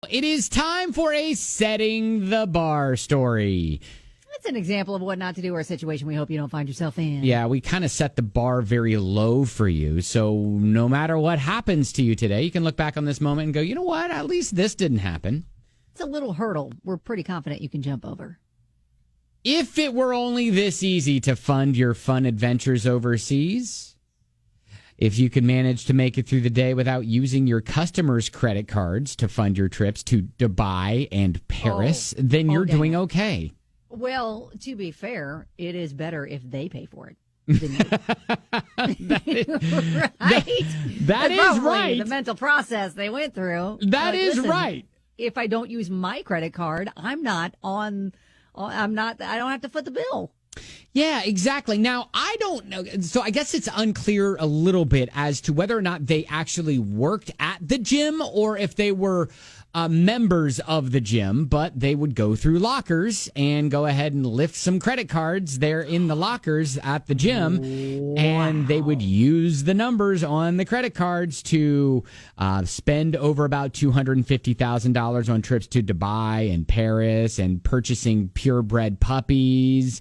It is time for a Setting the Bar story. That's an example of what not to do or a situation we hope you don't find yourself in. Yeah, we kind of set the bar very low for you. So no matter what happens to you today, you can look back on this moment and go, you know what? At least this didn't happen. It's a little hurdle we're pretty confident you can jump over. If it were only this easy to fund your fun adventures overseas, if you could manage to make it through the day without using your customers' credit cards to fund your trips to Dubai and Paris, then you're doing okay. Well, to be fair, it is better if they pay for it than you. That is right. The mental process they went through. That is right. If I don't use my credit card, I don't have to foot the bill. Yeah, exactly. Now, I don't know. So I guess it's unclear a little bit as to whether or not they actually worked at the gym or if they were members of the gym, but they would go through lockers and go ahead and lift some credit cards there in the lockers at the gym. Wow. And they would use the numbers on the credit cards to spend over about $250,000 on trips to Dubai and Paris and purchasing purebred puppies.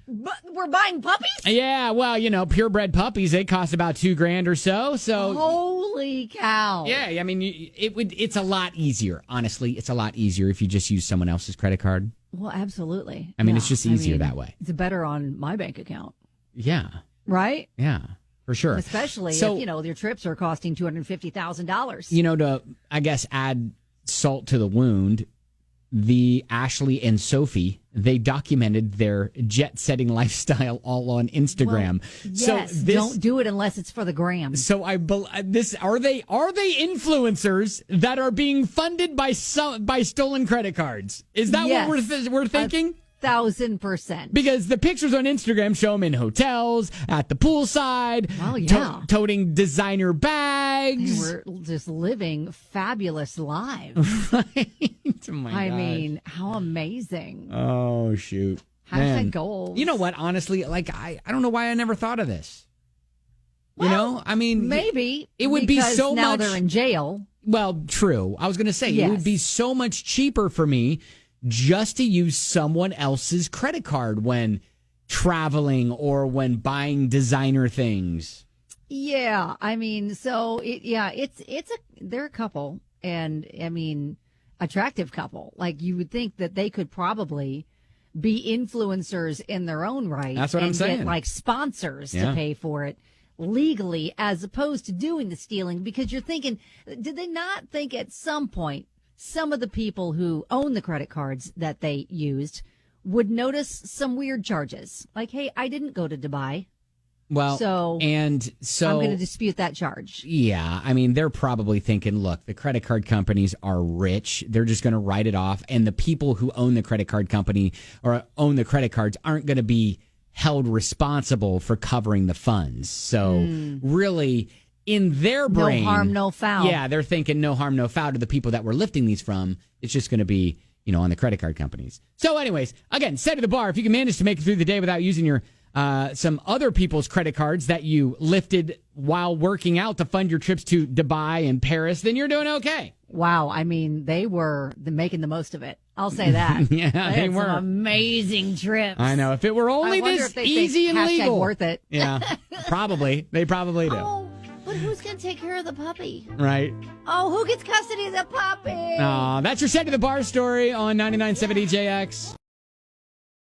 But we're buying puppies? Yeah, well, purebred puppies, they cost about $2,000 or so. So holy cow. Yeah, I mean, it's a lot easier. Honestly, it's a lot easier if you just use someone else's credit card. Well, absolutely. I mean, it's just easier that way. It's better on my bank account. Yeah. Right? Yeah, for sure. Especially if, your trips are costing $250,000. To, I guess, add salt to the wound, the Ashley and Sophie, they documented their jet-setting lifestyle all on Instagram. Well, yes, so don't do it unless it's for the gram. So are they influencers that are being funded by stolen credit cards? Is that what we're thinking? 1,000%. Because the pictures on Instagram show them in hotels, at the poolside, toting designer bags. We're just living fabulous lives. Right? Oh my gosh. I mean, how amazing. Oh, shoot. Hashtag goals. You know what? Honestly, I don't know why I never thought of this. Well, I mean, maybe it would be so now much. They're in jail. Well, true. I was going to say it would be so much cheaper for me just to use someone else's credit card when traveling or when buying designer things. Yeah, I mean, so they're a couple, and I mean, attractive couple. Like, you would think that they could probably be influencers in their own right. That's what I'm saying. Get, like, sponsors to pay for it legally, as opposed to doing the stealing. Because you're thinking, did they not think at some point some of the people who own the credit cards that they used would notice some weird charges? Like, hey, I didn't go to Dubai. Well, so I'm going to dispute that charge. Yeah, I mean, they're probably thinking, look, the credit card companies are rich. They're just going to write it off. And the people who own the credit card company or own the credit cards aren't going to be held responsible for covering the funds. So really, in their brain, no harm, no foul. Yeah, they're thinking no harm, no foul to the people that we're lifting these from. It's just going to be, on the credit card companies. So anyways, again, set to the bar. If you can manage to make it through the day without using your some other people's credit cards that you lifted while working out to fund your trips to Dubai and Paris, then you're doing okay. Wow. I mean, they were making the most of it. I'll say that. Yeah, they were. Some amazing trips. I know. If it were only this easy and legal. Worth it. Yeah, probably. They probably do. Oh, but who's going to take care of the puppy? Right. Oh, who gets custody of the puppy? That's your Set to the Bar story on 99.7 DJX.